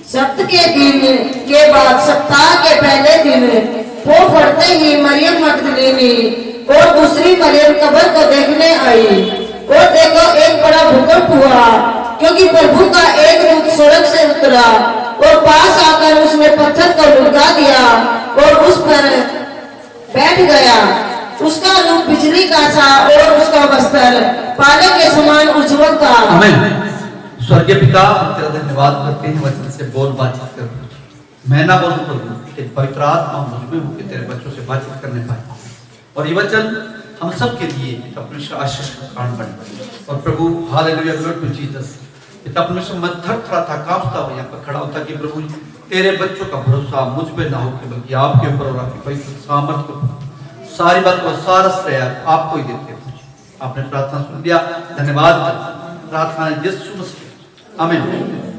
सप्त के दिन के बाद सप्ताह के पहले दिन वो पड़ते ही मरियम मगदलीनी और दूसरी मरियम कब्र को देखने आई। और देखो एक बड़ा भूकंप हुआ, क्योंकि प्रभु का एक दूत सड़क से उतरा और पास आकर उसने पत्थर को लुढ़का दिया और उस पर बैठ गया। उसका रूप बिजली का था और उसका वस्त्र पाले के समान उज्जवल था। आमीन। स्वर्गीय पिता, तेरा धन्यवाद करते हैं वचन से बोल बातचीत कर। मैं ना बोलूं प्रभु, तेरी पवित्र आत्मा मुझ में होकर तेरे बच्चों से बातचीत करने पाए और ये वचन हम सब के लिए परमेश्वर आशीष का कारण बने। और प्रभु हालेलुया, ग्लोरी टू जीसस। पिता परमेश्वर, मैं थर-थरा था, कांपता हुआ यहाँ पर खड़ा होता कि प्रभु तेरे बच्चों का भरोसा मुझ पे ना हो बल्कि आपके ऊपर और आपकी पवित्र सामर्थ को, सारी बात को सारा श्रेय आपको ही देते हैं। आपने प्रार्थना सुन लिया, धन्यवाद। प्रार्थना यीशु मसीह, आमीन।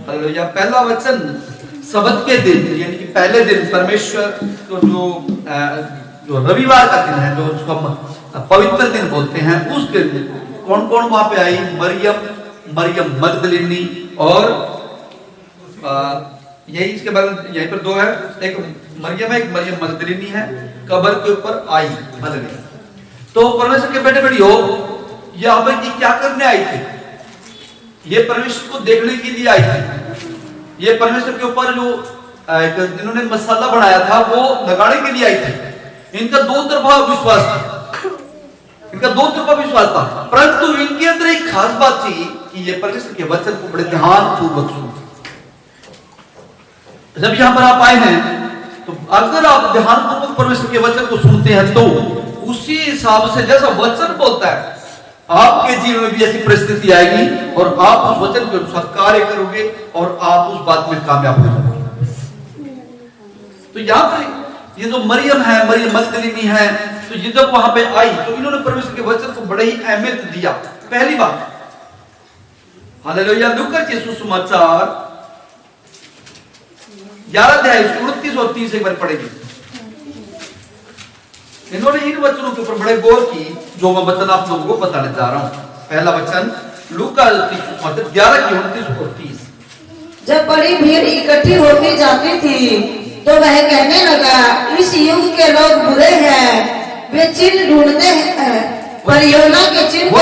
हालेलुया। पहला वचन सब्त के दिन यानी कि पहले दिन परमेश्वर को जो रविवार का दिन है, जो उसको पवित्र दिन बोलते हैं, उस दिन कौन कौन वहां पे आई? मरियम मगदलीनी और यही इसके बाद यहीं पर दो है, एक मरियम है, एक मरियम मगदलीनी है, कब्र के ऊपर आई। तो परमेश्वर के बेटे बेटी हो, यहाँ पर क्या करने आई थी? ये परमेश्वर को देखने के लिए आई थी। ये परमेश्वर के ऊपर जो जिन्होंने मसाला बनाया था वो लगाने के लिए आई थी। इनका दो तरफा विश्वास था, इनका दो तरफा विश्वास था, परंतु इनके अंदर एक खास बात थी कि ये परमेश्वर के वचन को बड़े ध्यानपूर्वक सुनते। जब यहां पर आप आए हैं तो अगर आप ध्यानपूर्वक परमेश्वर के वचन को सुनते हैं तो उसी हिसाब से जैसा वचन बोलता है आपके जीवन में भी ऐसी परिस्थिति आएगी और आप उस वचन के अनुसार कार्य करोगे और आप उस बात में कामयाब हो जाओगे। तो यहाँ पर ये जो मरियम है, मरियम मगदलीनी है, तो ये जब वहां पे आई तो इन्होंने परमेश्वर के वचन को बड़े ही अहमियत दिया। पहली बात, हालेलुया, लूका के सुसमाचार 11 अध्याय 29 और 30 एक बार पढ़ेंगे। इन्होंने इन वचनों के ऊपर बड़े गौर की जो मैं वचन आप लोगों को बताने जा रहा हूं। पहला वचन लूका 11 की 29 और 30। जब बड़ी भीड़ इकट्ठी होती जाती थी तो वह कहने लगा, इस युग के लोग बुरे हैं, वे चिन्ह ढूंढते हैं, पर योना के चिन्ह को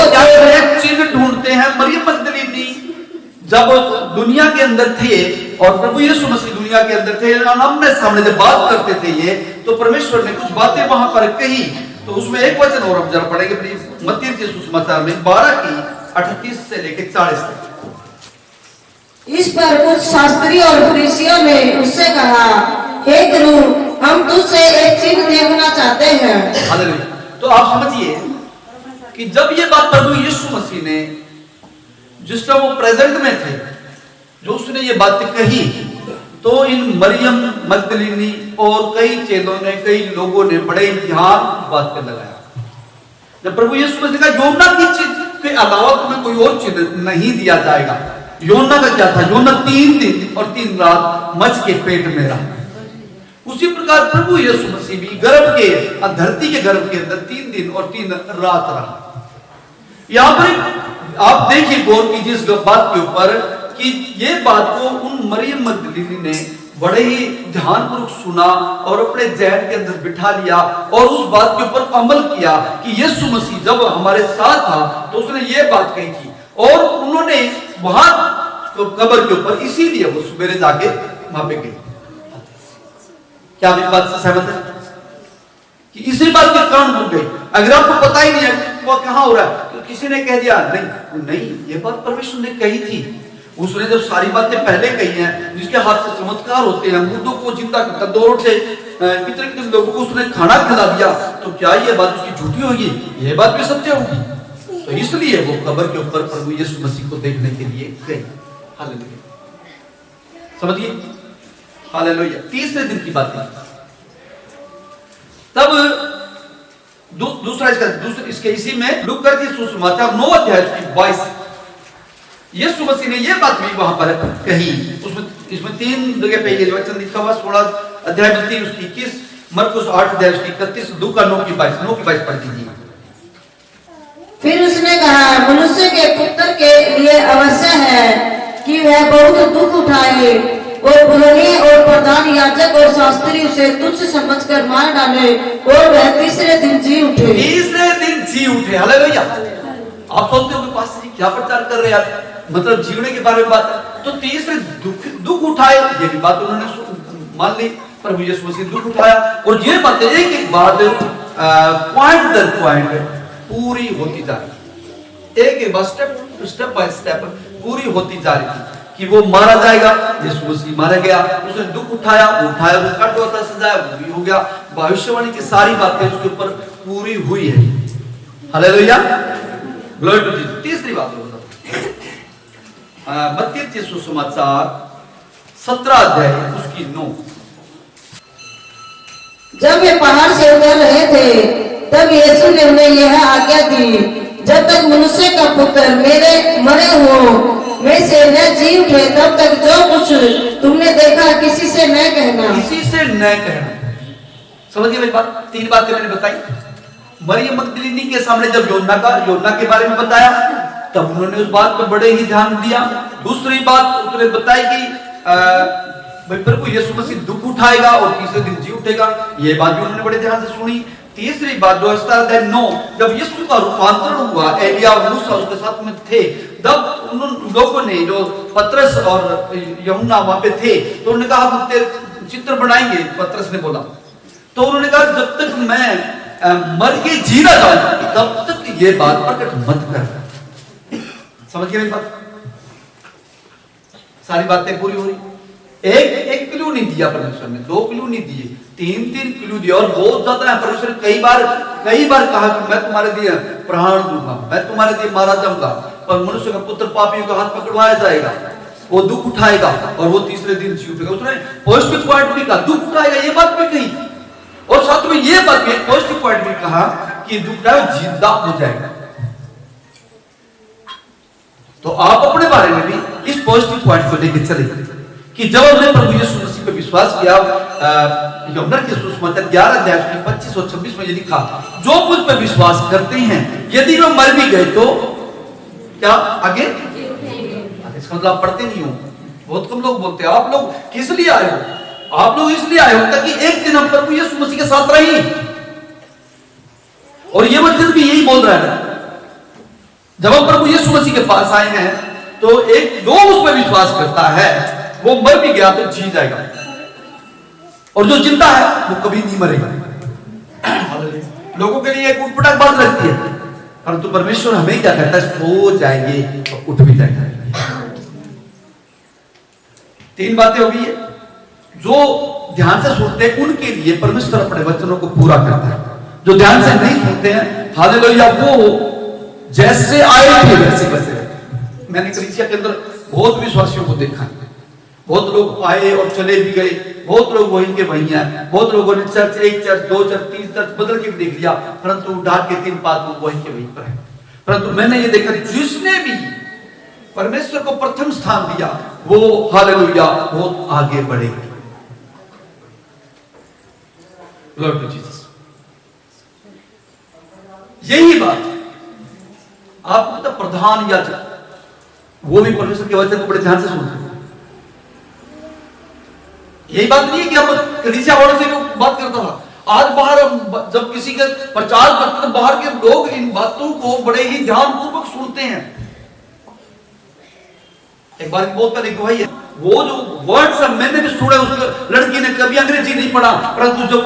चिन्ह ढूंढते हैं। मरियम मगदलीनी जब दुनिया के अंदर थे और प्रभु यीशु मसीह दुनिया के अंदर थे, आमने सामने जब बात करते थे ये, तो परमेश्वर ने कुछ बातें वहां पर कही। तो उसमें एक वचन और हम जरा पढ़ेंगे प्लीज, मत्ती के सुसमाचार में 12 की 38 से लेकर 40 तक। इस पर कुछ शास्त्री और फरीसियों ने उससे कहा, हे गुरु, हम तुझसे एक चिन्ह देखना चाहते हैं। हालेलुया। तो आप समझिए कि जब ये बात प्रभु यीशु मसीह ने जिस टाइम वो प्रेजेंट में थे, जो उसने ये बात कही, तो इन मरियम मगदलीनी और कई चेलों ने, कई लोगों ने बड़े ध्यान बात पे लगाया। जब प्रभु यीशु मसीह का योना की चीज के अलावा तुम्हें कोई और चिन्ह नहीं दिया जाएगा। योना का क्या था? योना 3 दिन और 3 रात मछ के पेट में रहा। उसी प्रकार प्रभु यीशु मसीह भी गर्भ के, धरती के गर्भ के अंदर 3 दिन और 3 रात रहा। यहां पर आप देखिए, गौर कीजिए इस बात के ऊपर कि ये बात को उन मरियम मगदलीनी ने बड़े ही ध्यानपूर्वक सुना और अपने जहन के अंदर बिठा लिया और उस बात के ऊपर अमल किया कि यीशु मसीह जब हमारे साथ था तो उसने ये बात कही थी। और उन्होंने वहां तो कब्र के ऊपर इसीलिए वो सवेरे जाके वहां पे गए। क्या आप इस बात से सहमत है कि इसी बात के कारण भूल गई? अगर आपको पता ही नहीं है वो कहां हो रहा है तो किसी ने कह दिया नहीं, ये बात परमेश्वर ने कही थी। उसने जब सारी बातें पहले कही हैं, जिसके हाथ से चमत्कार होते हैं, मुर्दों को जिंदा करता, 2 रोट से कितने लोगों को उसने खाना खिला दिया, तो क्या ये बात उसकी झूठी होगी? ये बात भी सत्य होगी। तो इसलिए वो कब्र के ऊपर प्रभु यीशु मसीह को देखने के लिए गए। हालेलुया, समझिए। हालेलुया। तीसरे दिन की बात है। तब दूसरा इसके इसी में लूका के सुसमाचार 9 अध्याय 22 यीशु मसीह ने यह बात भी वहां पर कही। इसमें 3 जगह पे ये वचन लिखा हुआ, 16 अध्याय में 3 उसकी 21, मरकुस 8 अध्याय उसकी 31, लूका 9 की 22 पढ़ दीजिए। फिर उसने कहा, मनुष्य के पुत्र के लिए अवश्य है कि वह बहुत दुख उठाए और शास्त्री उसे तुच्छ समझकर मार डाले और वह तीसरे दिन जी उठे। तीसरे दिन जी उठे। हालेलुया। आप सोचते हो कि पास्टर जी क्या प्रचार कर रहे हैं यार, मतलब जीवने के बारे में बात। तो तीसरे दुख उठाए, ये भी बात उन्होंने मान ली, प्रभु यीशु मसीह दुख उठाया, और ये बातें एक एक बात पॉइंट दर पॉइंट पूरी होती जा रही, एक एक स्टेप बाय स्टेप पूरी होती जा रही थी कि वो मारा जाएगा। यीशु मसीह मारा गया, उसने दुख उठाया, वो कट होता सजाया, वो भी हो गया। भविष्यवाणी की सारी बातें उसके ऊपर पूरी हुई है। Hallelujah, glory to Jesus. तीसरी बात मत्ती सुसमाचार 17 अध्याय उसकी 9। जब वे पहाड़ से उतर रहे थे तब यीशु ने उन्हें यह आज्ञा दी, जब तक मनुष्य का पुत्र मेरे मरे हो में से न जी उठे तब तक जो कुछ तुमने देखा किसी से न कहना। किसी से न कहना। समझिए मेरी बात। तीन बातें मैंने बताई। मरियम मगदलीनी के सामने जब योना के बारे में बताया तब उन्होंने उस बात पर बड़े ही ध्यान दिया। दूसरी बात उसने बताई कि प्रभु यीशु मसीह दुख उठाएगा और तीसरे दिन जी उठेगा, ये बात भी उन्होंने बड़े ध्यान से सुनी। तीसरी बात जो 9, जब यीशु का रूपांतरण हुआ, एलिया और मूसा उसके साथ में थे, तब उन लोगों ने जो पतरस और यूहन्ना वहां पे थे तो उन्होंने कहा हम तेरे चित्र बनाएंगे। पतरस ने बोला, तो उन्होंने कहा जब तक मैं मर के जी ना जाऊं तब तक ये बात प्रकट मत कर। समझ गए मेरी बात? सारी बातें पूरी हो रही। एक क्लू नहीं दिया परमेश्वर ने, 2 क्लू नहीं दिए, 3 क्लू दिए, और बहुत ज्यादा है। परमेश्वर ने कई बार कहा कि मैं तुम्हारे लिए प्राण दूंगा, मैं तुम्हारे लिए मारा जाऊंगा, पर मनुष्य का पुत्र पापियों का हाथ पकड़वाया जाएगा, वो दुख उठाएगा और वो तीसरे दिन जी उठेगा। उसने पॉजिटिव पॉइंट भी कहा, दुख उठाएगा, ये बात भी कही, और साथ में ये बात भी पॉजिटिव पॉइंट भी कहा कि दुख उठाएगा, जिंदा हो जाएगा। तो आप अपने बारे में भी इस पॉजिटिव पॉइंट को लेकर चले कि जब हमने प्रभु यीशु मसीह पर विश्वास किया, यूहन्ना के सुसमाचार 11 अध्याय 25 और 26 में ये लिखा, जो मुझ पर विश्वास करते हैं यदि वे मर भी गए तो क्या आगे इसका मतलब आप पढ़ते नहीं हो। बहुत कम लोग बोलते हैं आप लोग किस लिए आए हो? आप लोग इसलिए आए हो ताकि एक दिन हम प्रभु यीशु मसीह के साथ रहें। और ये वचन भी यही बोल रहा है, जब हम प्रभु यीशु मसीह के पास आए हैं तो एक जो उस पर विश्वास करता है वो मर भी गया तो जी जाएगा, और जो जिंदा है वो कभी नहीं मरेगा। लोगों के लिए एक उठपटाक बात लगती है, परंतु परमेश्वर हमें क्या कहता है, सो जाएंगे तो उठ भी जाएंगे। 3 बातें हो गई है। जो ध्यान से सुनते हैं उनके लिए परमेश्वर अपने वचनों को पूरा करता है। जो ध्यान से नहीं सुनते हैं, हालेलुया, वो जैसे आए थे वैसे बसे रहते। मैंने कलीसिया के अंदर बहुत विश्वासियों को देखा है, बहुत लोग आए और चले भी गए, बहुत लोग वहीं के वहीं हैं, बहुत लोगों ने चर्च 1 चर्च 2 चर्च 3 चर्च बदल के देख लिया, परंतु ढाक के 3 पात लोग वहीं के वहीं पर है। परंतु मैंने ये देखा जिसने भी परमेश्वर को प्रथम स्थान दिया वो हालेलुया बहुत आगे बढ़ेगा। Lord to Jesus. यही बात आप तो प्रधान याजक वो भी परमेश्वर के वचन को बड़े ध्यान से सुनते हैं। यही बात नहीं है कि हम कलीसिया वालों से बात करता था। आज बाहर जब किसी का प्रचार करते तो बाहर के लोग इन बातों को बड़े ही ध्यानपूर्वक सुनते हैं। एक बार बहुत पहले गवाही है, वो जो वर्ड्स मैंने भी सुने, उस लड़की ने कभी अंग्रेजी नहीं पढ़ा, परंतु जब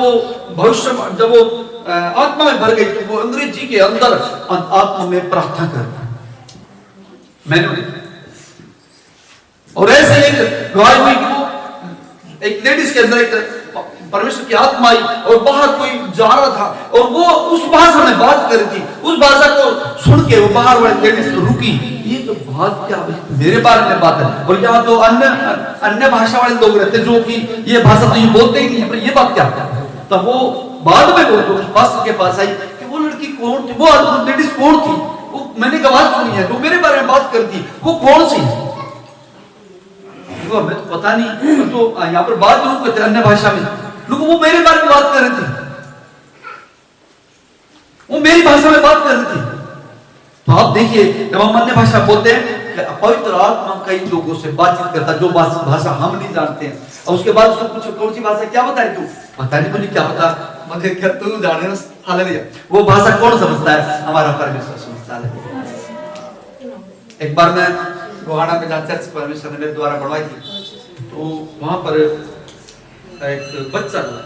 वो आत्मा में भर गई तो वो अंग्रेजी के अंदर आत्मा में प्रार्थना कर मैंने। और ऐसे एक गवाही हुई कि वो एक लेडीज के अंदर एक परमेश्वर की आत्मा आई और बाहर कोई जा रहा था और वो उस भाषा में बात कर रही थी। उस भाषा को सुन के वो बाहर वाली लेडीज रुकी, ये तो बात क्या मेरे बारे में बात है। और यहाँ तो अन्य भाषा वाले लोग रहते जो कि ये भाषा तो ये बोलते ही नहीं है, पर ये बात क्या है। तो वो बाद में वो तो उस पास्टर के पास आई कि वो लड़की कौन थी, वो लेडीज कौन थी, वो मैंने आवाज सुनी है, जो मेरे बारे में बात करती, वो कौन सी? हमें तो पता नहीं, तो यहाँ पर बात जरूर करते अन्य भाषा में, लोग वो मेरे बारे में बात कर रहे थे, वो मेरी भाषा में बात कर रही थी। तो आप देखिए जब हम अन्य भाषा बोलते हैं, पवित्र आत्मा कई लोगों से बातचीत करता जो भाषा हम नहीं जानते हैं, और उसके बाद उसको पूछो कौन सी भाषा क्या बता रही तू, पता नहीं मुझे क्या बता, मगर क्या तू जाने ना। हालेलुया। वो भाषा कौन समझता है? हमारा परमेश्वर समझता है। एक बार मैं गोहाना में जहाँ चर्च परमेश्वर ने मेरे द्वारा बढ़वाई थी, तो वहां पर एक बच्चा था,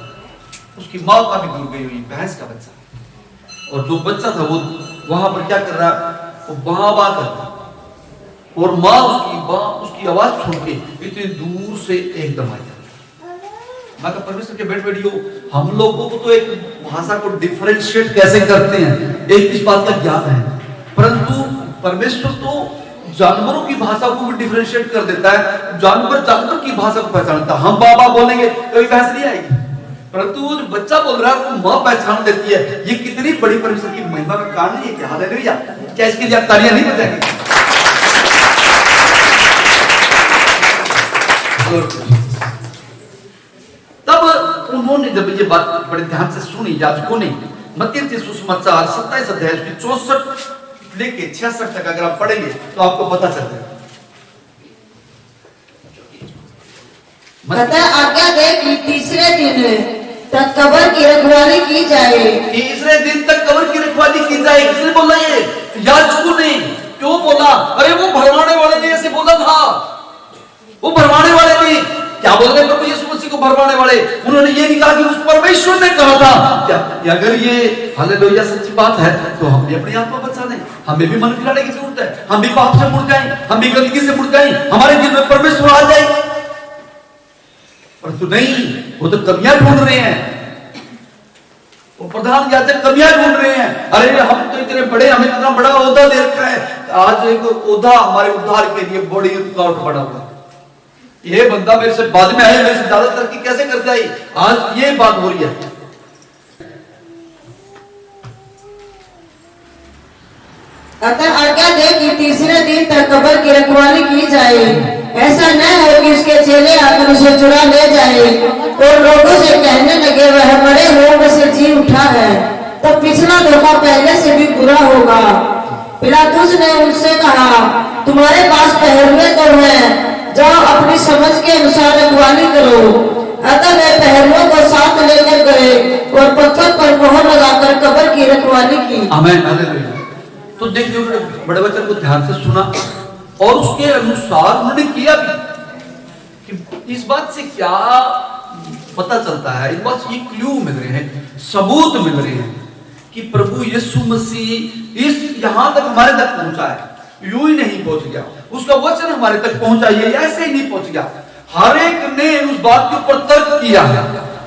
उसकी माँ काफी दूर गई हुई, भैंस का बच्चा, और जो बच्चा था वो वहां पर क्या कर रहा, वो बाँ बाँ कर रहा, और माँ उसकी आवाज सुन के इतनी दूर से एकदम आई। मैं कहा परमेश्वर के बेटियों, हम लोगों को तो एक भाषा को डिफरेंशिएट कैसे करते हैं, एक इस बात का ज्ञान है, परंतु परमेश्वर तो जानवरों की भाषा को भी डिफरेंशिएट कर देता है, जानवर की भाषा को पहचानता है। हम बाबा बोलेंगे कभी बहस नहीं आएगी, परंतु वो जो बच्चा बोल रहा है वो माँ पहचान देती है। ये कितनी बड़ी परमेश्वर की महिमा का कारण है क्या? हालेलुया। क्या इसके लिए आप तालियां नहीं बजाएंगे? तब उन्होंने जब ये बात बड़े ध्यान से सुनी, याजकों ने, मत्ती सुसमाचार 27 अध्याय 64 लेके 66 तक अगर आप पढ़ेंगे तो आपको पता चल जाएगा। आज्ञा दे कि तीसरे दिन तक कब्र की रखवाली की जाए। तीसरे दिन तक कब्र की रखवाली की जाए। किसने बोला ये? याजकों ने। क्यों बोला? अरे वो भरवाने वाले ने ऐसे बोला था, वो भरवाने वाले ने क्या बोल रहे प्रभु यीशु मसीह को भरवाने वाले? उन्होंने ये नहीं कहा कि उस परमेश्वर ने कहा था क्या? अगर ये हालेलुया सच्ची बात है तो हम भी अपनी आत्मा बचा लें, हमें भी मन फिराने की जरूरत है, हम भी पाप से मुड़ जाएं, हम भी गंदगी से मुड़ जाएं, हमारे दिल में परमेश्वर आ जाए। परंतु नहीं, वो तो कमियां ढूंढ रहे हैं, वो प्रधान याजक कमियां ढूंढ रहे हैं। अरे हम तो इतने बड़े, हमें इतना बड़ा ओहदा दे रखा है, आज एक ओहदा हमारे उद्धार के लिए बड़ी रुकावट बना हुआ। ये बंदा मेरे से बाद में आया, मेरे से ज्यादा तरक्की कैसे कर जाए? आज ये बात हो रही है। अतः आज्ञा दे कि तीसरे दिन तक कब्र की रखवाली की जाए, ऐसा न हो कि उसके चेले आकर उसे चुरा ले जाए और लोगों से कहने लगे वह मरे हुओं में से जी उठा है, तब पिछला धोखा पहले से भी बुरा होगा। पिलातुस ने उनसे कहा, तुम्हारे पास पहरुए तो हैं, जाओ अपनी समझ के अनुसार रखवाली करो। अतः वे पहरुओं को साथ लेकर गए और पत्थर पर मोहर लगाकर कब्र की रखवाली की। आमीन, हालेलुया। तो देखिए उन्होंने बड़े वचन को ध्यान से सुना और उसके अनुसार उन्होंने किया भी। कि इस बात से क्या पता चलता है? इस बात से ये क्लू मिल रहे हैं, सबूत मिल रहे हैं कि प्रभु यीशु मसीह इस यहां तक हमारे तक पहुंचा है, यूं ही नहीं पहुंच गया, उसका वचन हमारे तक पहुंचा, ये ऐसे ही नहीं पहुंच गया। हर एक ने उस बात के ऊपर तर्क किया है,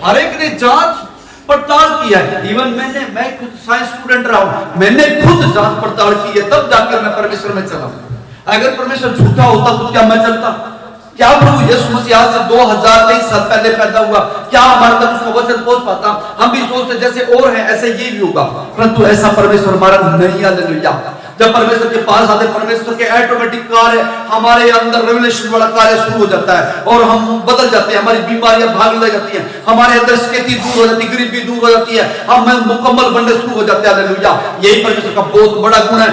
हर एक ने जांच पड़ताल किया है। इवन मैं खुद साइंस स्टूडेंट रहा हूं, मैंने खुद जांच पड़ताल की है, तब जाकर मैं परमेश्वर में चला। अगर परमेश्वर झूठा होता तो क्या मैं चलता? क्या प्रभु यीशु मसीह आज से 2023 साल पहले पैदा हुआ, क्या हमारे तक उसका वचन पहुंच पाता? हम भी सोचते जैसे और है ऐसे ये भी होगा, परंतु ऐसा परमेश्वर हमारा नहीं। हालेलुया। जब परमेश्वर के पास आते, परमेश्वर के ऑटोमेटिक कार्य हमारे अंदर रेवलेशन वाला कार्य शुरू हो जाता है और हम बदल जाते हैं, हमारी बीमारियां भागने लग जाती हैं, हमारे अंदर स्थिति दूर हो जाती है, गरीबी दूर हो जाती है, हम मुकम्मल बनने शुरू हो जाते हैं। हालेलुया। यही परमेश्वर का बहुत बड़ा गुण है।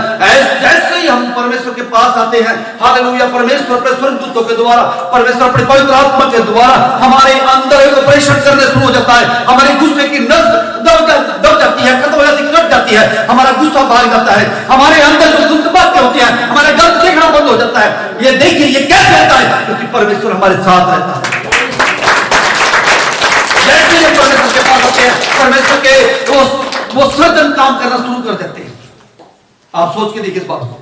जैसे ही हम परमेश्वर के पास आते हैं, हालेलुया, परमेश्वर अपने स्वर्गदूतों के द्वारा, परमेश्वर अपने पवित्र आत्मा के द्वारा हमारे अंदर एक ऑपरेशन करने शुरू हो जाता है। हमारे गुस्से की नस दब जाती है, खत्म हो जाती है, कट जाती है, हमारा गुस्सा भाग जाता है, हमारे अंदर जो दुख बातें होती हैं, हमारा गलत देखना बंद हो जाता है। ये देखिए ये कैसे होता है? क्योंकि परमेश्वर हमारे साथ रहता है। जैसे ये परमेश्वर के पास आते हैं, परमेश्वर के वो सृजन काम करना शुरू कर देते हैं। आप सोच के देखिए इस बात को,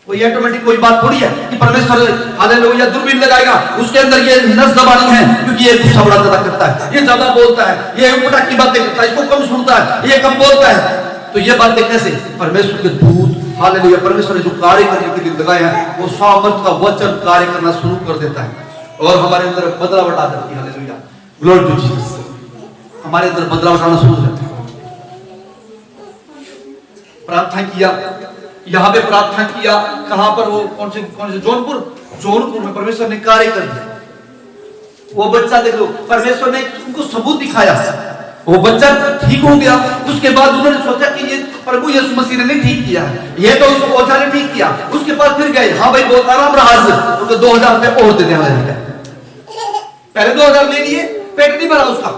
कोई ऑटोमेटिक कोई बात थोड़ी है कि परमेश्वर हालेलुया दूरबीन लगाएगा, उसके अंदर ये नस दबानी है क्योंकि ये गुस्सा बड़ा ज्यादा करता है, ये ज्यादा बोलता है, ये उल्टा की बातें करता है, इसको कम सुनता है, ये कम बोलता है। तो ये बातें कैसे? परमेश्वर के दूत, हालेलुया, परमेश्वर ने जो कार्य करने के लिए लगाए हैं, वो सामर्थ का वचन कार्य करना शुरू कर देता है और हमारे अंदर बदलाव आ जाती है। Hallelujah, glory to Jesus. हमारे अंदर बदलाव आना शुरू हो जाता है। प्रार्थना किया, यहाँ पे प्रार्थना किया, कहां पर? वो कौन से जौनपुर में परमेश्वर ने कार्य कर दिया। वो बच्चा देख लो, परमेश्वर ने उनको सबूत दिखाया, वो बच्चा ठीक हो गया। उसके बाद उन्होंने सोचा कि ये प्रभु यीशु मसीह ने नहीं ठीक किया, ये तो उसको ओझा ने ठीक किया। उसके बाद फिर गए, हाँ भाई बहुत आराम रहा, उनको 2000 रुपए और दे देना। पहले 2000 ले लिए, पेट नहीं भरा उसका।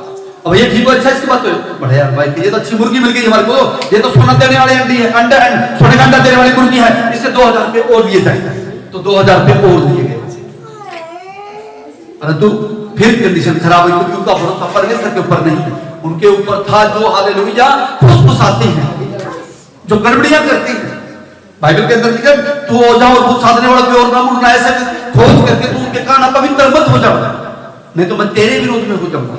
अब ये ठीक हो, अच्छा इसकी बात तो बढ़िया यार भाई, ये तो अच्छी मुर्गी मिल गई हमारे को, ये तो सोना देने वाली अंडी है, अंडा है, सोने का अंडा देने वाली मुर्गी है, इससे 2000 रुपये और दिए जाए, तो 2000 रुपये और दिए गए। परंतु फिर कंडीशन खराब हुई, क्योंकि उनका भरोसा परमेश्वर के ऊपर नहीं, उनके ऊपर था जो हालेलुया फुसफुसाते हैं, जो गड़बड़ियां करती हैं। बाइबल के अंदर लिखा तू ओझा और भूत साधने वाला कोई और ना मुड़ना, ऐसे खोज करके तू उनके कान पवित्र मत हो जाओ, नहीं तो मैं तेरे विरोध में हो जाऊंगा।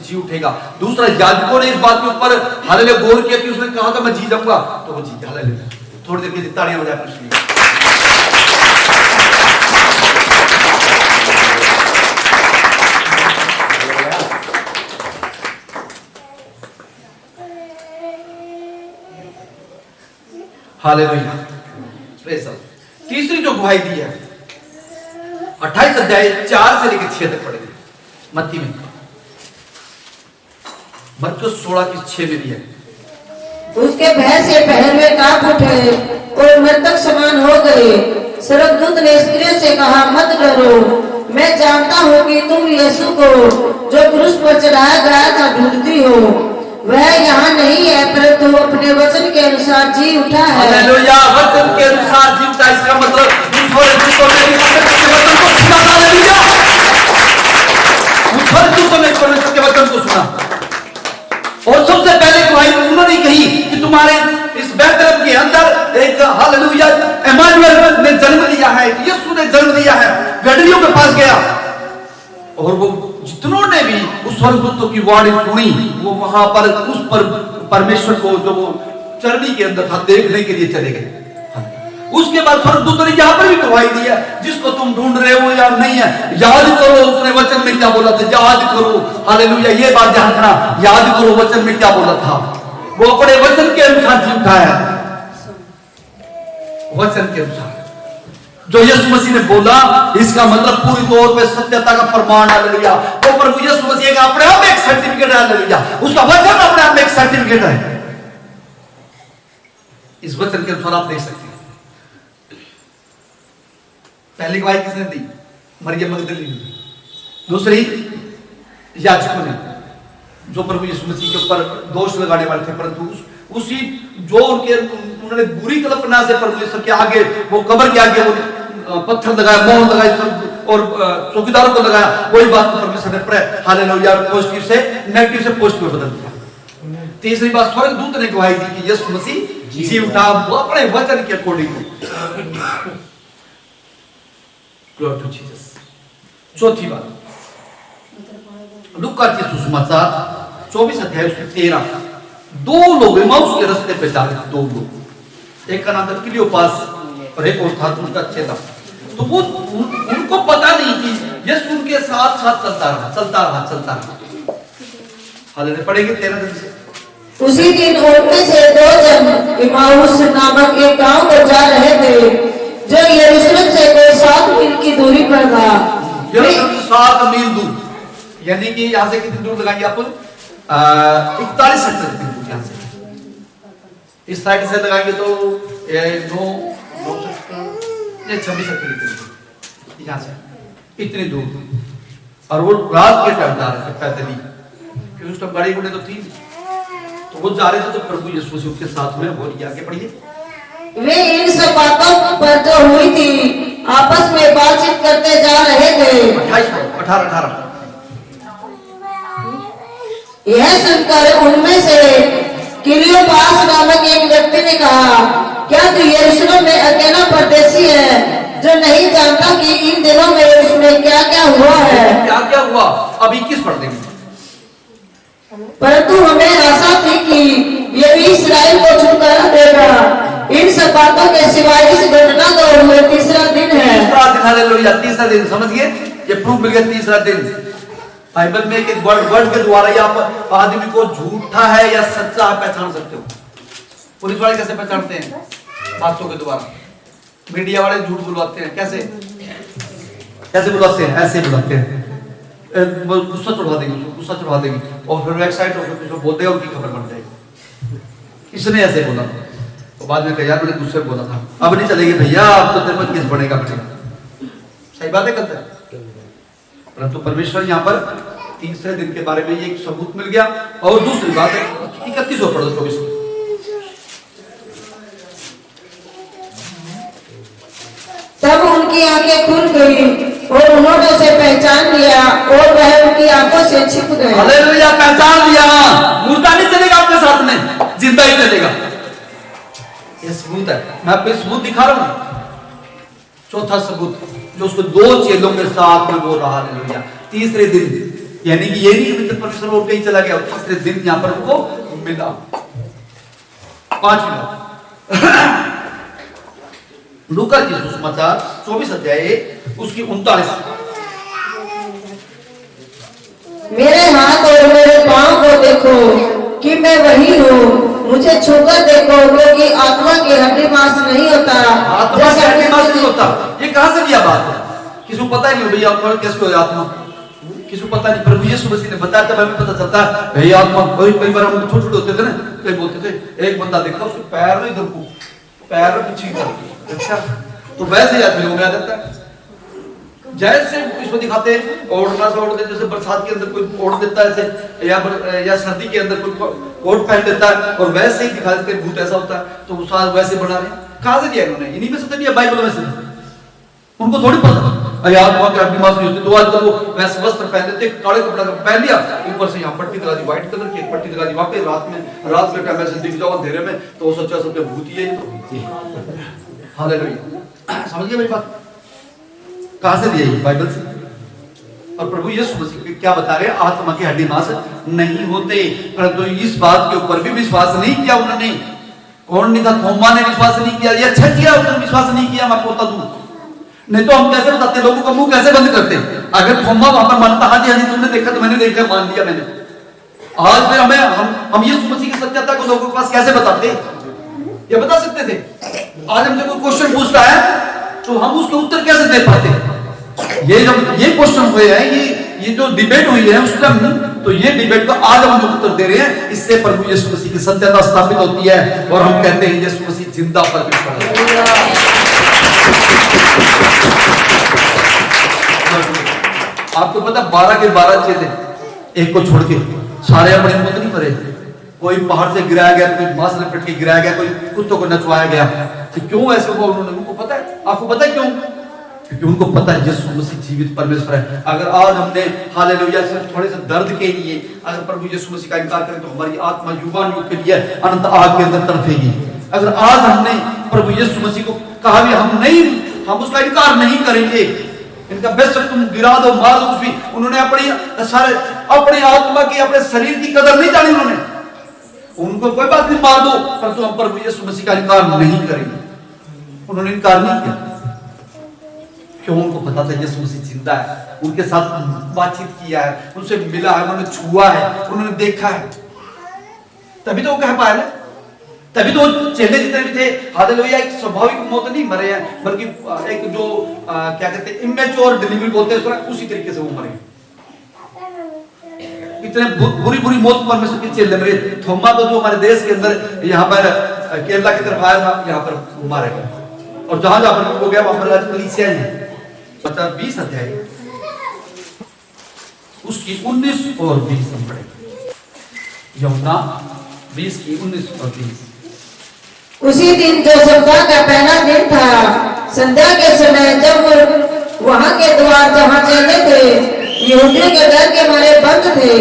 जी उठेगा। दूसरा, याजकों ने इस बात के ऊपर हालेलुया गौर किया कि उसने कहा था मैं जी जाऊंगा, तो वो जी गया। हालेलुया। थोड़ी देर के लिए तालियां बजाएं उसके लिए। हालेलुया। Praise the Lord. तीसरी जो गवाही दी है 28 अध्याय 4 से लेकर 6 तक पढ़ेंगे मत्ती में। मरकुस 16 की 6 में भी है। उसके भय से पहलवे कांप उठे और मृतक समान हो गए। स्वर्गदूत ने स्त्रियों से कहा, मत डरो, मैं जानता हूँ कि तुम यीशु को जो क्रूस पर चढ़ाया गया था ढूंढती हो। वह यहाँ नहीं है, परंतु अपने वचन के अनुसार जी उठा है। हालेलुया। वचन के अनुसार जी उठा, इसका मतलब परमेश्वर के वचन को सुना। और सबसे पहले गवाही उन्होंने कही कि तुम्हारे इस बैतलहम के अंदर एक हालेलुया इमानुएल ने जन्म लिया है, यीशु ने जन्म लिया है। गडरियों के पास गया और वो जितनों ने भी उस स्वर्गदूतों की वाणी सुनी, वो वहां पर उस पर परमेश्वर को जो वो चरनी के अंदर था देखने के लिए चले गए। उसके बाद स्वर्गदूतों ने यहाँ पर भी गवाही दी है, जिसको तुम ढूंढ रहे हो या नहीं है, याद करो उसने वचन में क्या बोला था, याद करो। हालेलुया। ये बात ध्यान रखना, याद करो वचन में क्या बोला था। वो अपने वचन के अनुसार जी उठा है, वचन के अनुसार जो यीशु मसीह ने बोला, इसका मतलब पूरी तौर पे सत्यता का प्रमाण। हालेलुया। वो प्रभु यीशु मसीह का अपने आप एक सर्टिफिकेट है। हालेलुया। उसका वचन अपने आप में एक सर्टिफिकेट है। इस वचन के अनुसार आप देख सकते हैं। पहली गवाही किसने दी? मरियम मगदलीनी ने। दूसरी, याजकों ने, जो प्रभु यीशु मसीह के ऊपर दोष लगाने वाले थे, परंतु उसी जो उन्होंने बुरी कल्पना से प्रभु यीशु के आगे, वो कब्र के आगे वो पत्थर लगाया, मोहर लगाई और चौकीदारों को लगाया, वही बात परमेश्वर ने हालेलुया पॉजिटिव से नेगेटिव से पॉजिटिव बदल दिया। तीसरी बात, स्वर्गदूत ने गवाही दी कि यीशु मसीह जी उठा, वो अपने वचन के अकॉर्डिंग। Glory to Jesus. चौथी बात, लूका के सुसमाचार 24 अध्याय उसके 13, दो लोग एमाउस के रास्ते पे जा रहे थे। दो लोग, एक का नाम था क्लियोपास और एक और था उनका चेला। तो वो उनको पता नहीं कि यीशु उनके साथ साथ चलता रहा। हालेलुया। पढ़ेंगे 13 दिन से। उसी दिन उनमें से दो जन इमाउस नामक एक गांव को जा रहे थे, जो यरूशलेम से कोई 7 मील की दूरी पर था। 7 मील दूर, यानी कि यहाँ से कितनी दूर लगाएंगे आप? 41 सेक्टर दूर यहाँ से। इस साइड से लगाएंगे तो 9 सेक्टर, 26 सेक्टर यहाँ से इतनी दूर। और वो रात के टाइम जा रहे थे पैदल ही, क्योंकि उस टाइम गाड़ी घोड़े तो थी। तो वो जा रहे थे, तो प्रभु यीशु मसीह के साथ में वो आगे पढ़िए। वे इन सब बातों पर जो हुई थी आपस में बातचीत करते जा रहे थे। 18 यह सुनकर उनमें से क्लियोपास नामक एक व्यक्ति ने कहा, क्या तू यरूशलेम में अकेला परदेसी है, जो नहीं जानता कि इन दिनों में उसमें क्या क्या हुआ है? क्या क्या हुआ? अब 21 पढ़ देंगे। परंतु हमें आशा थी कि ये भी इस्राएल को छुटकारा देगा। इन सब बातों के सिवाय इस घटना को हुए तीसरा दिन है। तीसरा दिन, हालेलुया। तीसरा दिन, समझिए, ये प्रूफ मिल गया। तीसरा दिन बाइबल में एक वर्ड के द्वारा आप आदमी को झूठा है या सच्चा है पहचान सकते हो। पुलिस वाले कैसे पहचानते हैं? बातों के द्वारा। मीडिया वाले झूठ बुलवाते हैं, कैसे बुलवाते हैं? ऐसे बुलवाते हैं, गुस्सा चढ़वा देंगे और फिर वेबसाइट होकर बोल देगा, उनकी खबर बन जाएगी। इसने ऐसे बोला, तो बाद में कहा यार मैंने गुस्से बोला था, अब नहीं चलेगी भैया, अब तो तेरे पर केस बढ़ेगा। सही बात है, गलत है? परंतु परमेश्वर यहाँ पर तीसरे दिन के बारे में ये एक सबूत मिल गया। और दूसरी बात है 31 पढ़ो 24। तब उनकी आंखें खुल गई और उन्होंने उसे पहचान लिया और वह उनकी आंखों से छिप गया। हालेलुया, पहचान लिया। मुर्दा नहीं चलेगा आपके साथ में, जिंदा ही चलेगा। ये सबूत है, मैं आपको सबूत दिखा रहा हूं। चौथा सबूत जो उसको 2 चेलों के साथ में बोल रहा। हालेलुया, तीसरे दिन, यानी कि ये नहीं कि परमेश्वर वो कहीं चला गया, तीसरे दिन यहाँ पर उनको मिला। 5 मिनट लूका की सुसमाचार 24 अध्याय उसकी 39। मेरे हाथ और मेरे पांव को देखो कि मैं वही हूँ, मुझे छूकर देखो, क्योंकि आत्मा की हड्डी मांस नहीं होता, आत्मा की हड्डी मांस नहीं होता। ये कहां से लिया बात है? किसी को पता नहीं हो भैया आत्मा कैसे हो आत्मा, किसी को पता नहीं। प्रभु यीशु मसीह ने बताया तब हमें पता चलता है भैया आत्मा। कई बार हम छोटे छोटे होते थे ना, कई बोलते थे एक बंदा देखा उसके पैर में इधर को, पैर में पीछे कर, अच्छा तो वैसे ही आदमी में आ जाता है। जैसे इसको दिखाते हैं ओढ़ना से ओढ़ देते, जैसे बरसात के अंदर कोई ओढ़ देता है ऐसे, या सर्दी के अंदर कोई कोट पहन देता है, और वैसे ही दिखा देते हैं भूत ऐसा होता है। तो उस वैसे बना रहे, कहां से दिया इन्होंने? इन्हीं में से दिया, बाइबल में से। उनको थोड़ी पता अरे आत्मा की हड्डी मांस नहीं होती, तो आजकल वो वैसे वस्त्र पहन देते, काले कपड़ा पहन लिया, ऊपर से यहाँ पट्टी लगा दी व्हाइट कलर की, पट्टी लगा दी वहां पे, रात के टाइम ऐसे दिख जाओ अंधेरे में तो वो सोचा सबके भूत ही है। हालेलुया, समझ गए मेरी बात? कहां से लिया? बाइबल से। और प्रभु यीशु मसीह क्या बता रहे हैं? आत्मा की हड्डी मांस नहीं होते। परंतु इस बात के ऊपर भी विश्वास नहीं किया उन्होंने। कौन नहीं था? थोमा ने विश्वास नहीं किया। ये अच्छा किया उसने विश्वास नहीं किया, मैं आपको बता दूं। नहीं तो हम कैसे बताते, लोगों का मुंह कैसे बंद करते? अगर थोमा वहां पर मानता, हाँ जी तुमने देखा तो मैंने देखा, मान लिया मैंने। आज फिर हम यीशु मसीह की सत्यता को लोगों के पास कैसे बताते? ये बता सकते थे। आज हमसे कोई क्वेश्चन पूछता है तो हम उसके उत्तर कैसे दे पाते? ये जब ये क्वेश्चन हुए हैं, ये जो डिबेट हुई है उस टाइम, तो ये डिबेट को आज हम उत्तर दे रहे हैं। इससे प्रभु यीशु मसीह की सत्यता स्थापित होती है और हम कहते हैं यीशु मसीह जिंदा परमेश्वर है। आपको पता 12 के 12 चेले एक को छोड़ के सारे अपने मुंह नहीं मरे। कोई पहाड़ से गिराया गया, कोई मांस लपेट के गिराया गया, कोई कुत्तों को नचवाया गया। तो क्यों ऐसे हुआ उन्होंने? उनको पता है। आपको पता है क्यों? क्योंकि उनको पता है यीशु मसीह जीवित परमेश्वर है। अगर आज हमने हालेलुया सिर्फ थोड़े से दर्द के लिए अगर प्रभु यीशु मसीह का इनकार करें तो हमारी आत्मा युगान युग के लिए अनंत आग के अंदर तड़पेगी। अगर आज हमने प्रभु यीशु मसीह को कहा भी हम उसका इनकार नहीं करेंगे, इनका बेशक तुम गिरा दो, मार दो, कुछ भी, उन्होंने अपनी आत्मा की, अपने शरीर की कदर नहीं जानी। उनको कोई बात नहीं, मार दो, परंतु हम प्रभु यीशु मसीह का इनकार नहीं करेंगे। उन्होंने इनकार नहीं किया। क्यों? उनको पता था यीशु मसीह जिंदा है, उनके साथ बातचीत किया है, उनसे मिला है, उन्होंने छुआ है, उन्होंने देखा है। तभी तो वो कह पाया ना, तभी तो चेले जितने भी थे हालेलुया एक स्वाभाविक मौत नहीं मरे हैं, बल्कि एक जो क्या कहते हैं इमेच्योर डिलीवरी बोलते हैं उसी तरीके से वो मरे। इतने बुरी मौत परमेश्वर के चेले मरे। थोमा तो जो हमारे देश के अंदर यहाँ पर केरला की तरफ आया था, यहाँ पर मारा गया। और जहां जहां पर हो गया वहां पर आज कलीसिया है। 20 अध्याय उसकी 19 और 20 हम पढ़ेंगे। यूहन्ना 20 की 19 और 20। उसी दिन जो सप्ताह का पहला दिन था, संध्या के समय जब वहां के द्वार जहां चले थे यहूदियों के डर के मारे बंद थे,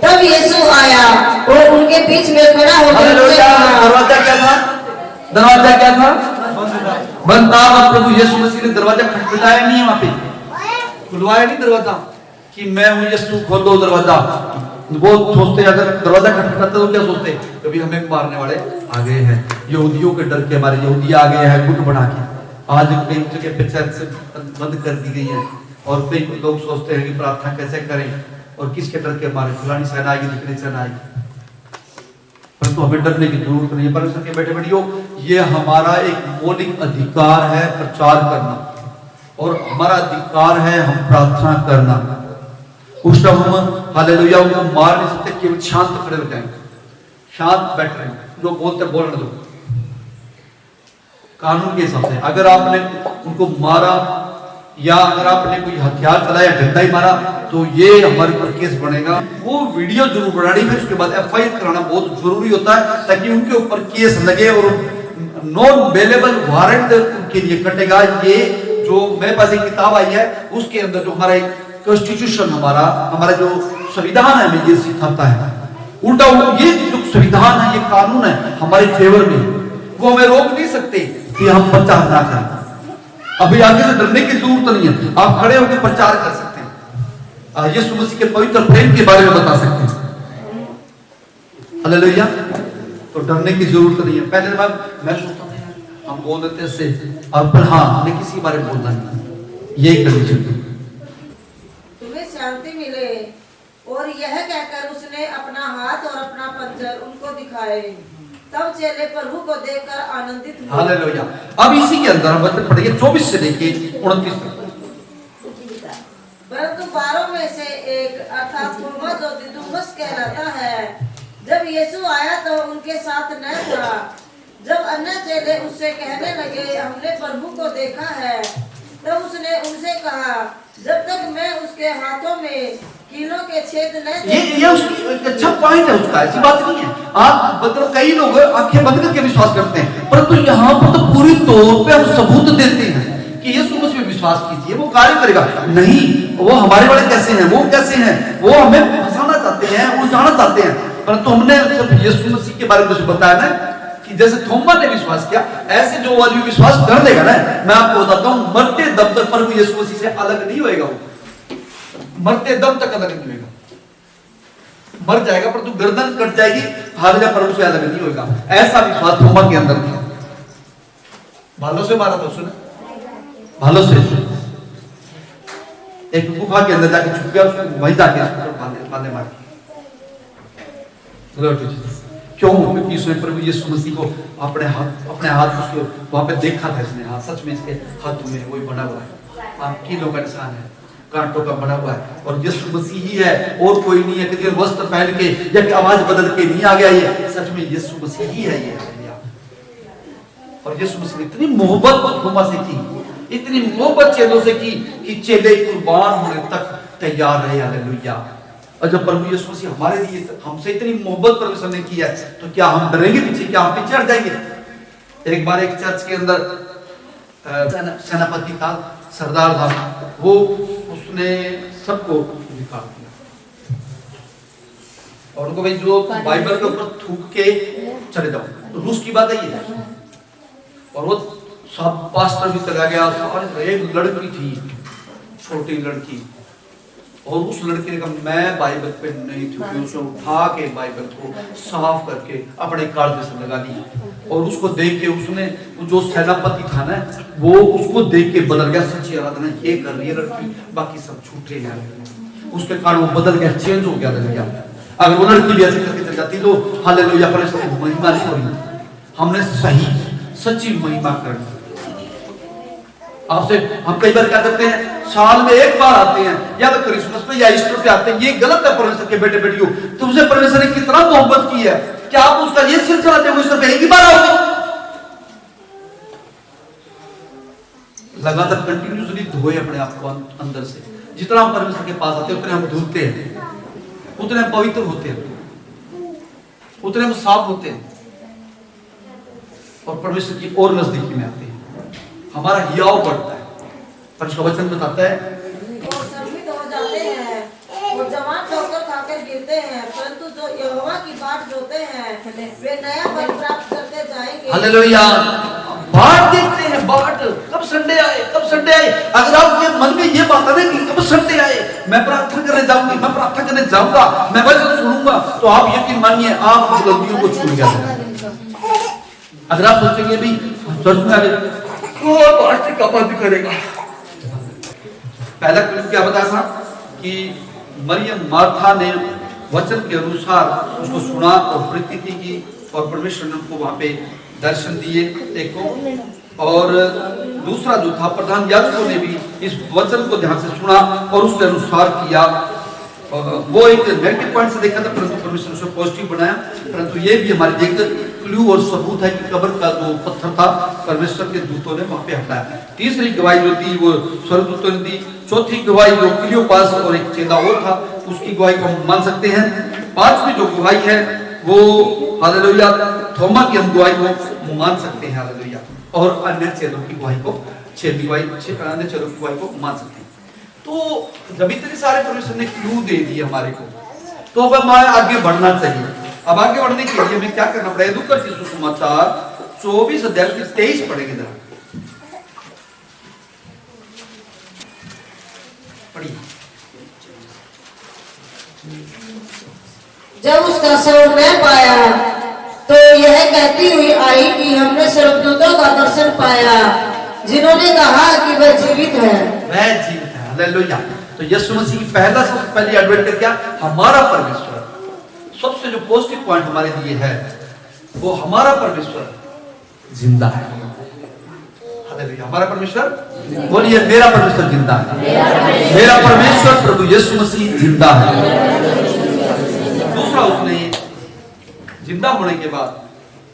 तब यीशु आया और उनके बीच में खड़ा होकर दरवाजा क्या था? दरवाजा क्या था? बंद था। प्रभु यीशु मसीह ने दरवाजा खटखटाया नहीं, वहां पे खुलवाया नहीं दरवाजा कि मैं हूं यीशु, खोल दो दरवाजा। वो सोचते अगर दरवाजा खटखटाते तो क्या सोचते? कभी हमें मारने वाले आ गए हैं, यहूदियों के डर के हमारे यहूदी आ गए हैं गुट बना के। आज कई जगह पे चर्च बंद कर दी गई है और कई लोग सोचते हैं कि प्रार्थना कैसे करें और किसके डर के हमारे फलानी सेना आएगी, दिखनी सेना आएगी। परंतु हमें डरने की जरूरत नहीं है। परमेश्वर के बेटे बेटियों, ये हमारा एक मौलिक अधिकार है प्रचार करना, और हमारा अधिकार है हम प्रार्थना करना। उस टाइम हम हालेलुया उनको मार नहीं सकते, केवल शांत खड़े हो जाएंगे, शांत बैठ रहे हैं, जो बोलते बोलने दो कानून के हिसाब से। अगर आपने उनको मारा या अगर आपने कोई हथियार चलाया, डंडा ही मारा, तो ये हमारे ऊपर केस बनेगा। वो वीडियो जरूर बनानी है, उसके बाद एफआईआर कराना बहुत जरूरी होता है, ताकि उनके ऊपर केस लगे और नॉन अवेलेबल वारंट उनके लिए कटेगा। ये जो मेरे पास एक किताब आई है, उसके अंदर जो हमारा कॉन्स्टिट्यूशन, हमारा जो संविधान है, हमें ये सिखाता है। उल्टा ये जो संविधान है, ये कानून है हमारे फेवर में, वो हमें रोक नहीं सकते कि हम प्रचार ना करें। अभी आगे से डरने की जरूरत नहीं है, आप खड़े होकर प्रचार कर सकते हैं, यीशु मसीह के पवित्र प्रेम के बारे में बता सकते हैं। हालेलुया। तो डरने की जरूरत नहीं है। पहले मैं सोचता था हम बोल देते से, अब हाँ, हमें किसी के बारे में बोलना नहीं, ये करनी चाहिए। तुम्हें शांति मिले, और यह कहकर उसने अपना हाथ और अपना पंजर उनको दिखाए। तब चेले प्रभु को देखकर आनंदित हुए। हालेलुया। अब इसी के अंदर हम वचन पढ़ेंगे 24 से लेके 29 तक। परंतु 12 में से एक अर्थात थोमा, जो दिदुमुस कहलाता है, जब यीशु आया तो उनके साथ न था। जब अन्य चेले उससे कहने लगे, हमने प्रभु को देखा है, तब उसने उनसे कहा, जब तक मैं उसके हाथों में कीलों के छेद न ये उसकी अच्छा पॉइंट है उसका, ऐसी बात नहीं है। आप मतलब कई लोग आंखें बंद करके विश्वास करते हैं, परंतु यहाँ पर तो पूरी तौर पे हम सबूत देते हैं कि यीशु मसीह में विश्वास कीजिए, वो कार्य करेगा। नहीं, वो हमारे वाले कैसे हैं, वो कैसे हैं, वो हमें फंसाना चाहते हैं, उलझाना चाहते हैं। परंतु हमने यीशु मसीह के बारे में कुछ बताया ना, कि जैसे थोमा ने विश्वास किया, ऐसे जो आदमी विश्वास कर देगा ना, मैं आपको बताता हूँ, मरते दम तक प्रभु यीशु मसीह से अलग नहीं होएगा। वो मरते दम तक अलग नहीं होगा, मर जाएगा परंतु गर्दन कट जाएगी, हालेलुया, प्रभु से अलग नहीं होगा। ऐसा विश्वास थोमा के अंदर था। भालों से मारा था उसने, भालों से एक गुफा के अंदर जाके छुप गया, उसको वहीं जाके भाले मार। क्यों? क्योंकि उसने प्रभु यीशु मसीह को अपने हाथ उसको वहां पे देखा था इसने। हाँ, सच में इसके हाथों में वही बना हुआ है, कीलों का निशान है, कांटों का बना हुआ है, और यीशु मसीह ही है और कोई नहीं है। कि वस्त्र पहन के या कि आवाज बदल के नहीं आ गया, ये सच में यीशु मसीह ही है ये। और यीशु मसीह ने इतनी मोहब्बत थोमा से की, इतनी मोहब्बत चेलों से की कि चेले कुर्बान होने तक तैयार रहे। हालेलुया। और जब प्रभु यीशु मसीह हमारे लिए हमसे इतनी मोहब्त परमेश्वर ने की है, तो क्या हम डरेंगे पीछे? क्या हम पीछे हट जाएंगे? एक बार एक चर्च के अंदर सेनापति था, सरदार था, वो उसने सबको निकाल दिया और उनको भाई जो बाइबल के ऊपर थूक के चले जाओ। तो रूस की बात है ये। और वो सब पास्टर भी चला गया। और एक लड़की थी, छोटी लड़की, और उस लड़के ने कहा मैं बाइबल पे नहीं थूकी। उसने उठा के बाइबल को साफ करके अपने कांधे से लगा दी। और उसको देख के उसने, जो सेनापति था ना, वो उसको देख के बदल गया। सच्ची आराधना ये कर रही है लड़की, बाकी सब झूठे हैं। उसके कारण वो बदल गया, चेंज हो गया, लग गया। अगर वो लड़की भी ऐसे करके चल जाती तो हालेलुया, परमेश्वर की महिमा नहीं हो रही। हमने सही सच्ची महिमा करनी। आपसे हम कई बार क्या करते हैं, साल में एक बार आते हैं, या तो क्रिसमस पे या ईस्टर पे आते हैं। ये गलत है। परमेश्वर के बेटे बेटियों, तुमसे परमेश्वर ने कितना मोहब्बत की है, क्या आप उसका ये सिलसिला देते हो ईस्टर पे एक ही बार आओगे? लगातार कंटिन्यूसली धोए अपने आप को अंदर से। जितना हम परमेश्वर के पास आते हैं उतने हम धुलते हैं, उतने हम पवित्र होते हैं, उतने हम साफ होते हैं और परमेश्वर की और नजदीकी में आते हैं। हमारा हियाव बढ़ता है। परमेश्वर का वचन बताता है और संमित हो जाते हैं और जवान ठोकर खाकर गिरते हैं, परंतु जो यहोवा की बाट जोते हैं वे नया फल प्राप्त करते जाएंगे। हालेलुया। बाट देखते हैं, बाट कब संडे आए, कब संडे आए। अगर आपके मन में ये बात है कि कब संडे आए, मैं प्रार्थना करने जाऊंगी, मैं प्रार्थना करने जाऊंगा, मैं वचन सुनूंगा, तो आप यकीन मानिए आप उस गलतियों को छूट जाएंगे। अगर आप सोचेंगे भी चर्च में आए वो पार्टी का बंद करेगा। पहला क्लिप क्या बताया था कि मरियम मार्था ने वचन के अनुसार उसको सुना और प्रतीति की, और परमेश्वर ने उनको वहां पे दर्शन दिए, देखो। और दूसरा जो था, प्रधान याजकों ने भी इस वचन को ध्यान से सुना और उसके अनुसार किया। वो एक नेगेटिव पॉइंट से देखा था, परंतु परमेश्वर ने उसे पॉजिटिव बनाया। परंतु ये भी हमारे लिए क्लू और सबूत है कि कब्र का जो पत्थर था परमेश्वर के दूतों ने वहां पे हटाया। तीसरी गवाही जो दी वो स्वर्गदूतों ने दी। चौथी गवाही जो क्लियोपास और एक चेला और था उसकी गवाही को हम मान सकते हैं। पांचवी जो गवाही है वो हालेलुया थोमा की हम गवाही को मान सकते हैं हालेलुया, और अन्य चेलों की गवाही को छेवीं गवाही अन्य चेलों की गवाही को मान सकते हैं। तो जब इतने सारे परमेश्वर ने क्लू दे दिए हमारे को, तो अब हमें आगे बढ़ना चाहिए। अब आगे बढ़ने के लिए हमें क्या करना पड़ेगा? लूका की सुसमाचार 24 अध्याय 23 पढ़ेंगे जरा, पढ़िए। जब उसका शव न पाया तो यह कहती हुई आई कि हमने स्वर्गदूतों का दर्शन पाया, जिन्होंने कहा कि वह जीवित है। वह जीवित है, हालेलुया। तो यीशु मसीह की सबसे पहली एडवेंट क्या? हमारा परमेश्वर। सबसे जो पॉजिटिव पॉइंट हमारे लिए है वो हमारा परमेश्वर जिंदा है। हालेलुया, हमारा परमेश्वर, बोलिए मेरा परमेश्वर जिंदा है। मेरा परमेश्वर प्रभु यीशु मसीह जिंदा है। दूसरा, उसने जिंदा होने के बाद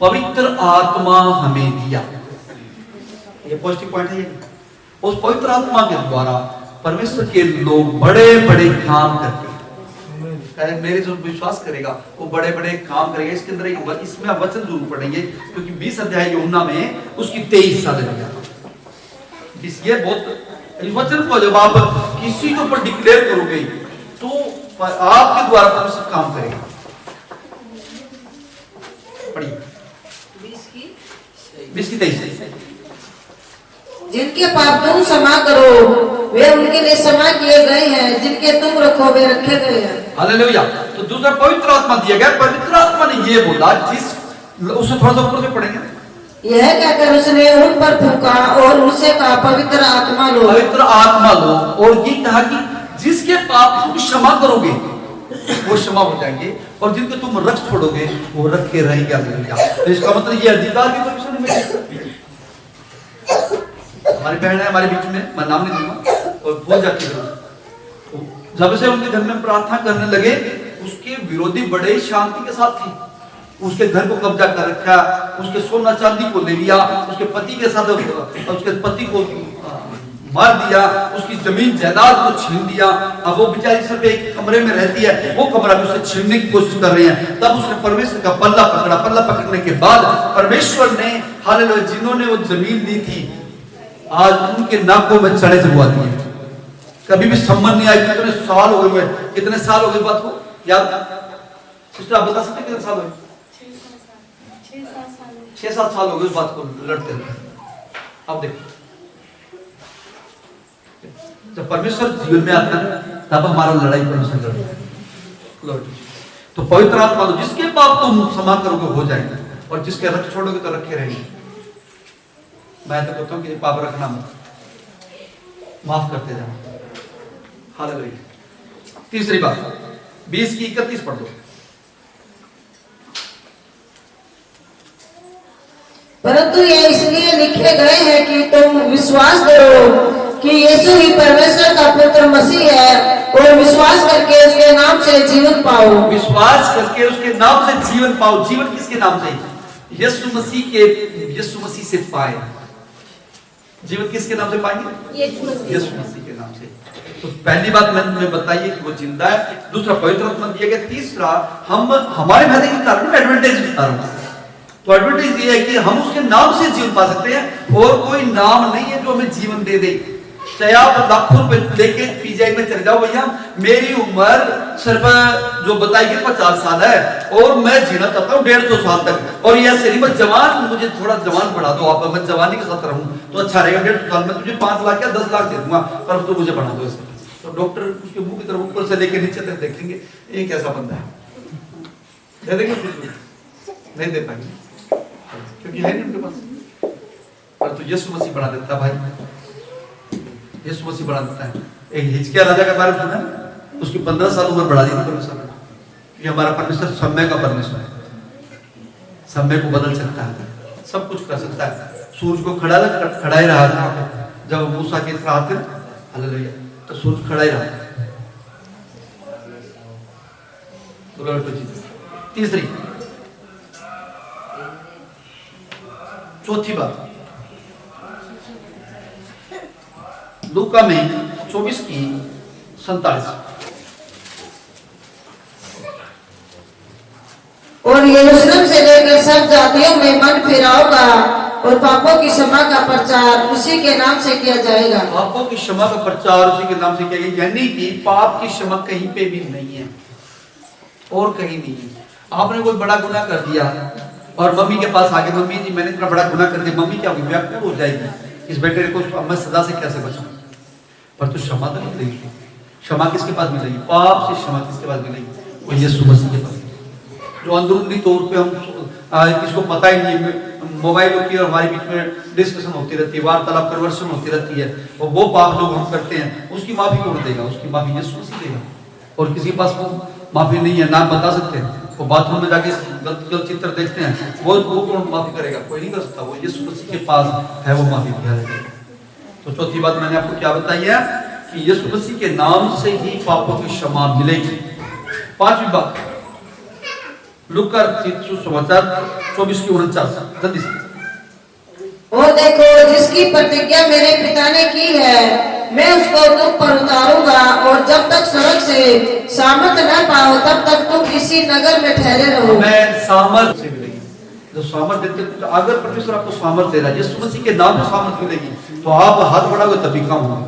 पवित्र आत्मा हमें दिया। ये पॉजिटिव पॉइंट है। उस पवित्र आत्मा के द्वारा परमेश्वर के लोग बड़े बड़े काम करते हैं। मेरे जो विश्वास करेगा वो बड़े बड़े काम करेगा। इसके अंदर इसमें वचन जरूर पढ़ेंगे क्योंकि 20 अध्याय यूहन्ना में उसकी 23 साल ये बहुत वचन को जब आप किसी के ऊपर डिक्लेयर करोगे तो आपके द्वारा परमेश्वर काम करेगा। पढ़िए 20 की 23। जिनके पाप तुम क्षमा करो वे उनके लिए क्षमा किए गए हैं, जिनके तुम रखो वे रखे गए हैं। हालेलुया। तो दूसरा पवित्र आत्मा दिया गया। पवित्र आत्मा ने ये बोला, जिस उसे थोड़ा सा ऊपर से पढ़ेंगे। यह कहकर उसने उन पर फूंका और उनसे कहा पवित्र आत्मा लो। पवित्र आत्मा लो, और ये कहा कि जिसके पाप तुम क्षमा करोगे वो क्षमा हो जाएंगे, और जिनके तुम रख छोड़ोगे वो रखे रहेंगे। हालेलुया। तो इसका मतलब ये अधिकार भी परमेश्वर ने मिला। हमारी बहन है हमारे बीच में, मैं नाम नहीं दूंगा, और भूल जाती है। जब से उनके घर में प्रार्थना करने लगे उसके विरोधी बड़े शांति के साथ थे। उसके घर को कब्जा कर रखा, उसके सोना चांदी को ले लिया, उसके पति के साथ उसके पति को मार दिया, उसकी जमीन जायदाद को छीन दिया। अब वो बेचारी सिर्फ एक कमरे में रहती है, वो कमरा भी उसे छीनने की कोशिश कर रहे हैं। तब उसने परमेश्वर का पल्ला पकड़ा। पल्ला पकड़ने के बाद परमेश्वर ने हालेलुया जिन्होंने वो जमीन दी थी आज उनके नाकों में चढ़े चबुआ दिए। कभी भी सम्मान नहीं आया। कितने साल हो गए? कितने साल हो गए बात को याद? सिस्टर आप बता सकते कितने साल हो गए? 6-7 साल हो गए उस बात को लड़ते हुए। अब देखो, जब परमेश्वर जीवन में आता है तब हमारा लड़ाई परमेश्वर लड़ता है। तो पवित्र आत्मा तो जिसके पाप तुम क्षमा करोगे हो जाएंगे, और जिसके रख छोड़ोगे तो रखे रहेंगे। मैं तो कहता हूं कि पाप रखना मत, माफ करते जाओ। हालेलुया। तीसरी बात 20 की 31 पढ़ दो। परंतु ये इसलिए लिखे गए हैं कि तुम विश्वास करो कि यीशु ही परमेश्वर का पुत्र मसीह है, और विश्वास करके उसके नाम से जीवन पाओ। विश्वास करके उसके नाम से जीवन पाओ। जीवन किसके नाम से? यीशु मसीह से पाए। जीवन किसके नाम से पाएंगे? यीशु मसीह के नाम से। तो पहली बात मैंने तुम्हें बताई है कि वो जिंदा है। दूसरा पवित्र आत्मा दिया गया। तीसरा हम हमारे फायदे के कारण एडवांटेज बता रहा हूं। तो एडवांटेज ये है कि हम उसके नाम से जीवन पा सकते हैं, और कोई नाम नहीं है जो हमें जीवन दे दे। चाहे आप लाखों रुपए लेके पीजीआई में चले जाओ, भैया मेरी उम्र सिर्फ जो बताई गई 50 साल है और मैं जीना चाहता हूँ 150 साल तक, और यह शरीर में जवान, मुझे थोड़ा जवान बढ़ा दो आप, मैं जवानी के साथ रहूं तो अच्छा रहेगा। 150 साल में तुझे 5 लाख या 10 लाख दे दूंगा, पर तो मुझे बढ़ा दो इसे। तो डॉक्टर उसके मुंह की तरफ ऊपर से लेकर नीचे तक देखेंगे ये कैसा बंदा है, दे देंगे? नहीं दे पाएंगे क्योंकि है नहीं उनके पास। पर तो यीशु मसीह बढ़ा देता भाई, यीशु मसीह बढ़ा देता है। एक हिजकिय्याह राजा के बारे में सुना, उसकी 15 साल उम्र बढ़ा दी थी परमेश्वर ने। ये हमारा परमेश्वर समय का परमेश्वर है, समय को बदल सकता है, सब कुछ कर सकता है। सूरज को खड़ा ही रहा था जब मूसा के साथ, हालेलुया, तो सूरज खड़ा ही रहा। तीसरी चौथी बात, लूका में 24 की 47। और यरूशलेम से लेकर सब जातियों में मन फिराओगा और पापों की क्षमा का प्रचार उसी के नाम से किया जाएगा। पापों की क्षमा का प्रचार उसी के नाम से किया जाएगा, यानी कि पाप की क्षमा कहीं पे भी नहीं है और कहीं नहीं है। आपने कोई बड़ा गुनाह कर दिया और मम्मी के पास आके, मम्मी जी मैंने इतना बड़ा गुनाह कर दिया, मम्मी क्या होगी, व्याकुल हो जाएगी, इस बेटे को मैं सजा से कैसे बचाऊं। पर तो क्षमा तो मिलेगी। क्षमा किसके पास मिलेगी? पाप से क्षमा किसके पास मिलेगी? वो यीशु मसीह के पास। जो अंदरूनी तौर पे हम किसको पता ही नहीं, मोबाइल होती है और हमारे बीच में डिस्कशन होती रहती है, वार्तालाप कन्वर्सेशन होती रहती है, और वो पाप लोग हम करते हैं, उसकी माफी कौन देगा? उसकी माफी यीशु मसीह देगा। और किसी के पास वो माफी नहीं है, नाम बता सकते हैं, वो बाथरूम में जाके गलत चित्र देखते हैं, वो कौन माफी करेगा? कोई नहीं कर सकता। वो यीशु मसीह के पास है, वो माफी करेगा। तो चौथी बात मैंने आपको क्या बताई है कि यीशु मसीह के नाम से ही पापों की क्षमा मिलेगी। पांचवी बात, लूका सुसमाचार 24 की 49, जल्दी से। और देखो, जिसकी प्रतिज्ञा मेरे पिता ने की है, मैं उसको दुख पर उतारूंगा, और जब तक स्वर्ग से सामर्थ न पाओ तब तक तुम इसी नगर में ठहरे रहो। मैं सामर्थ से मिलेगी, जो सामर्थ देते, अगर परमेश्वर आपको सामर्थ दे रहा है, यीशु मसीह के नाम से सामर्थ मिलेगी, तो आप हाथ बढ़ाओगे तब भी काम होगा,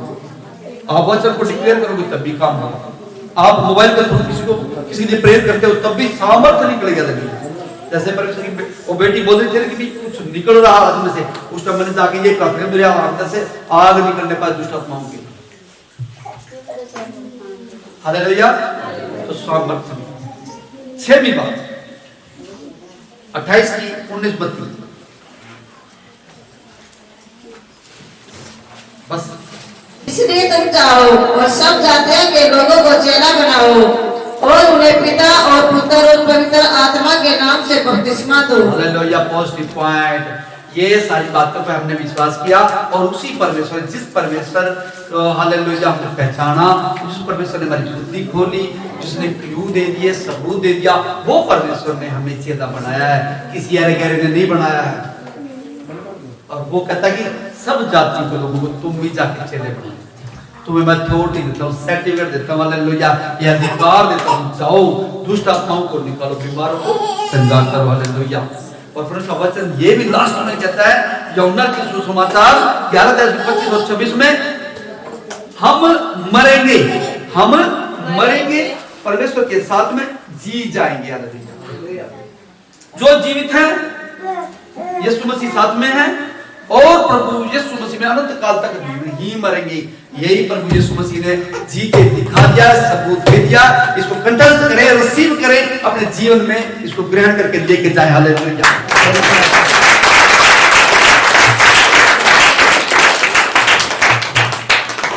आप वचन को डिक्लेयर करोगे तब भी काम होगा, आप मोबाइल के थ्रू किसी ने प्रेयर करते हो तब भी सामर्थ निकलेगा लगी। जैसे परमेश्वर की वो बेटी बोल रही थी कि कुछ निकल रहा हाथ में से, उस टाइम मैंने जाके ये प्रार्थना, मेरे अंदर से आग निकलने पाए दुष्ट आत्माओं की। हालेलुया। तो सामर्थ। छठवीं बात, 28 की 19-32, बस। इसलिए तुम जाओ और सब जातियों के लोगों को चेला बनाओ और उन्हें पिता और पुत्र और पवित्र आत्मा के नाम से बपतिस्मा दो। हालेलुया। पॉजिटिव पॉइंट, ये सारी बातों पे हमने विश्वास किया और उसी परमेश्वर, जिस परमेश्वर हालेलुया हमने पहचाना, जिस परमेश्वर ने हमारी बुद्धि खोली, जिसने क्लू दे दिए, सबूत दे दिया, वो परमेश्वर ने हमें चेला बनाया है, किसी अरे गहरे ने नहीं बनाया है। और वो कहता है कि सब जाति के लोगों को तुम भी जाके चेले बनाओ। तुम्हें मैं अथॉरिटी देता हूँ, सर्टिफिकेट देता हूँ, हालेलुया, ये अधिकार देता हूँ, जाओ दुष्ट आत्माओं को निकालो, बीमारों को चंगा करो, हालेलुया। और परमेश्वर का वचन ये भी लास्ट में कहता है, यूहन्ना के सुसमाचार 11:25-26 में, हम मरेंगे परमेश्वर के साथ में जी जाएंगे, हालेलुया। जो जीवित है यीशु मसीह साथ में है, और प्रभु यीशु मसीह में अनंत काल तक नहीं मरेंगे। यही प्रभु यीशु मसीह ने जी के दिखा दिया, सबूत दे दिया। इसको कंठस्थ करें, रिसीव करें अपने जीवन में, इसको ग्रहण करके लेके जाए, हालेलुया।